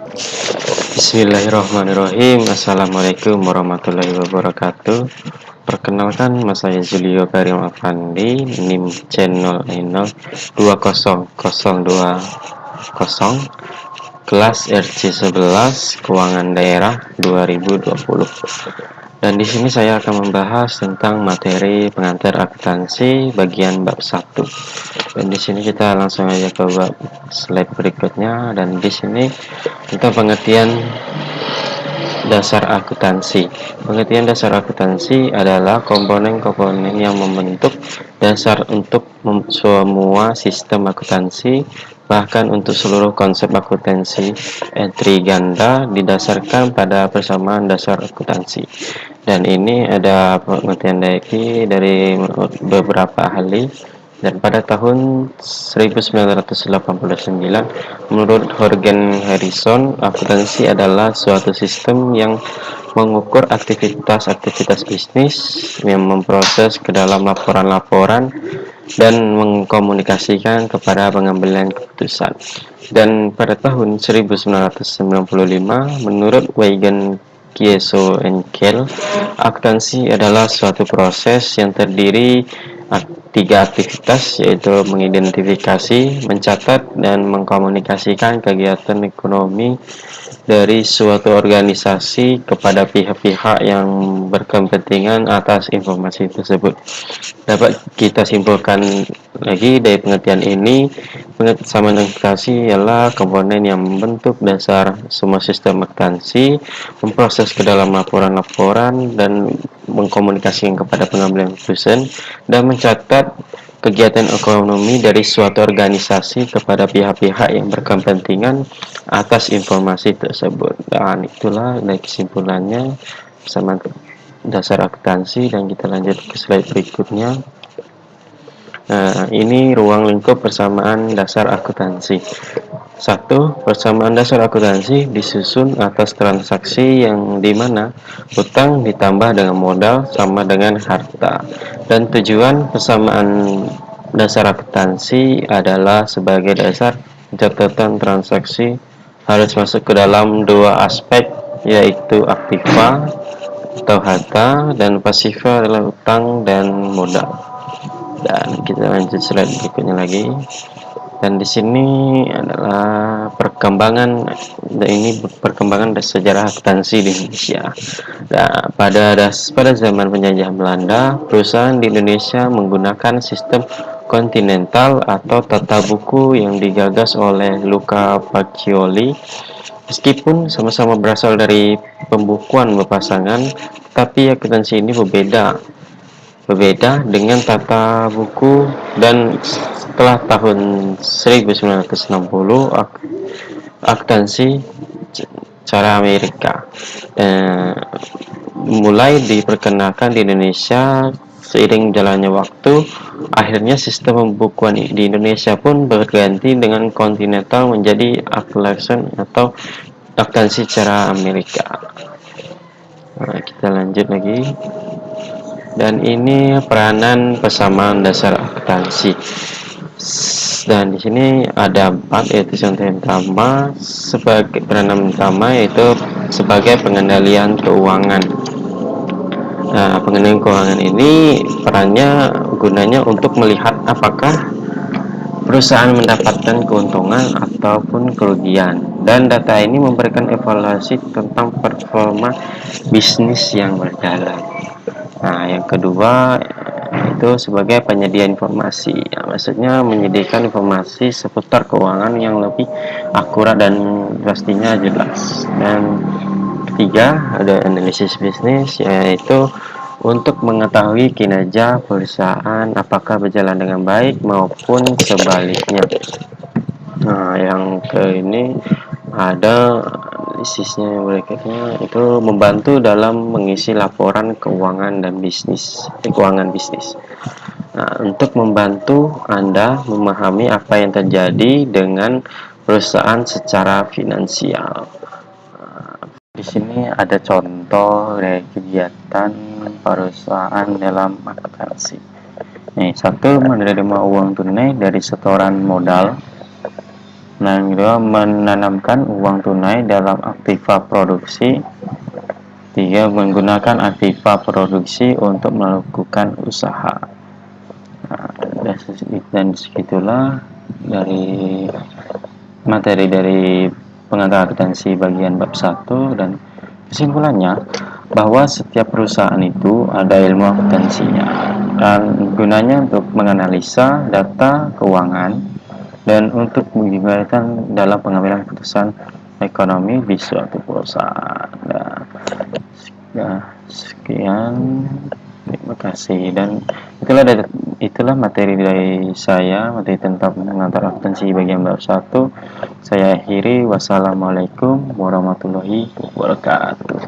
Bismillahirrahmanirrahim. Assalamualaikum warahmatullahi wabarakatuh. Perkenalkan, nama saya Julio Karim Afandi, NIM channel 20020, kelas RC11, Keuangan Daerah 2020. Dan di sini saya akan membahas tentang materi pengantar akuntansi bagian bab 1. Dan di sini kita langsung aja ke bab slide berikutnya. Dan di sini kita pengertian dasar akuntansi. Pengertian dasar akuntansi adalah komponen-komponen yang membentuk dasar untuk semua sistem akuntansi, bahkan untuk seluruh konsep akuntansi. Entry ganda didasarkan pada persamaan dasar akuntansi. Dan ini ada pengertian dari beberapa ahli. Dan pada tahun 1989, menurut Horgen Harrison, akuntansi adalah suatu sistem yang mengukur aktivitas-aktivitas bisnis, yang memproses ke dalam laporan-laporan, dan mengkomunikasikan kepada pengambilan keputusan. Dan pada tahun 1995, menurut Weigen Kieso Enkel, akuntansi adalah suatu proses yang terdiri tiga aktivitas, yaitu mengidentifikasi, mencatat, dan mengkomunikasikan kegiatan ekonomi dari suatu organisasi kepada pihak-pihak yang berkepentingan atas informasi tersebut. Dapat kita simpulkan lagi dari pengertian ini, persamaan akuntansi ialah komponen yang membentuk dasar semua sistem akuntansi, memproses ke dalam laporan-laporan, dan mengkomunikasikan kepada pengambilan keputusan, dan mencatat kegiatan ekonomi dari suatu organisasi kepada pihak-pihak yang berkepentingan atas informasi tersebut. Dan itulah dari kesimpulannya sama dasar akuntansi. Dan kita lanjut ke slide berikutnya. Nah, ini ruang lingkup persamaan dasar akuntansi. 1. Persamaan dasar akuntansi disusun atas transaksi yang dimana utang ditambah dengan modal sama dengan harta. Dan tujuan persamaan dasar akuntansi adalah sebagai dasar catatan transaksi harus masuk ke dalam dua aspek, yaitu aktiva atau harta, dan pasiva adalah utang dan modal. Dan kita lanjut slide berikutnya lagi. Dan di sini adalah perkembangan sejarah akuntansi di Indonesia. Nah, pada zaman penjajahan Belanda, perusahaan di Indonesia menggunakan sistem kontinental atau tata buku yang digagas oleh Luca Pacioli. Meskipun sama-sama berasal dari pembukuan berpasangan, tapi akuntansi ini berbeda dengan tata buku. Dan setelah tahun 1960, akuntansi cara Amerika mulai diperkenalkan di Indonesia. Seiring jalannya waktu, akhirnya sistem pembukuan di Indonesia pun berganti dengan kontinental menjadi Anglo-Saxon atau akuntansi cara Amerika. Nah, kita lanjut lagi. Dan ini peranan persamaan dasar akuntansi. Dan di sini ada 4, yaitu yang pertama sebagai peranan utama, yaitu sebagai pengendalian keuangan. Nah, pengendalian keuangan ini perannya gunanya untuk melihat apakah perusahaan mendapatkan keuntungan ataupun kerugian, dan data ini memberikan evaluasi tentang performa bisnis yang berjalan. Nah, yang kedua itu sebagai penyedia informasi. Ya, maksudnya menyediakan informasi seputar keuangan yang lebih akurat dan pastinya jelas. Dan ketiga ada analisis bisnis, yaitu untuk mengetahui kinerja perusahaan apakah berjalan dengan baik maupun sebaliknya. Nah, yang ke ini ada analisisnya berikutnya, itu membantu dalam mengisi laporan keuangan dan keuangan bisnis. Nah, untuk membantu Anda memahami apa yang terjadi dengan perusahaan secara finansial. Di sini ada contoh dari kegiatan perusahaan dalam akuntansi. Nih, 1. Menerima uang tunai dari setoran modal. Nah, yang kedua, menanamkan uang tunai dalam aktiva produksi. Tiga, menggunakan aktiva produksi untuk melakukan usaha. Nah, dan segitulah dari materi dari pengantar akuntansi bagian bab 1, dan kesimpulannya bahwa setiap perusahaan itu ada ilmu akuntansinya dan gunanya untuk menganalisa data keuangan dan untuk digunakan dalam pengambilan keputusan ekonomi di suatu perusahaan. Sekian, terima kasih. Dan itulah materi dari saya, materi tentang pengantar akuntansi bagian bab 1. Saya akhiri. Wassalamualaikum warahmatullahi wabarakatuh.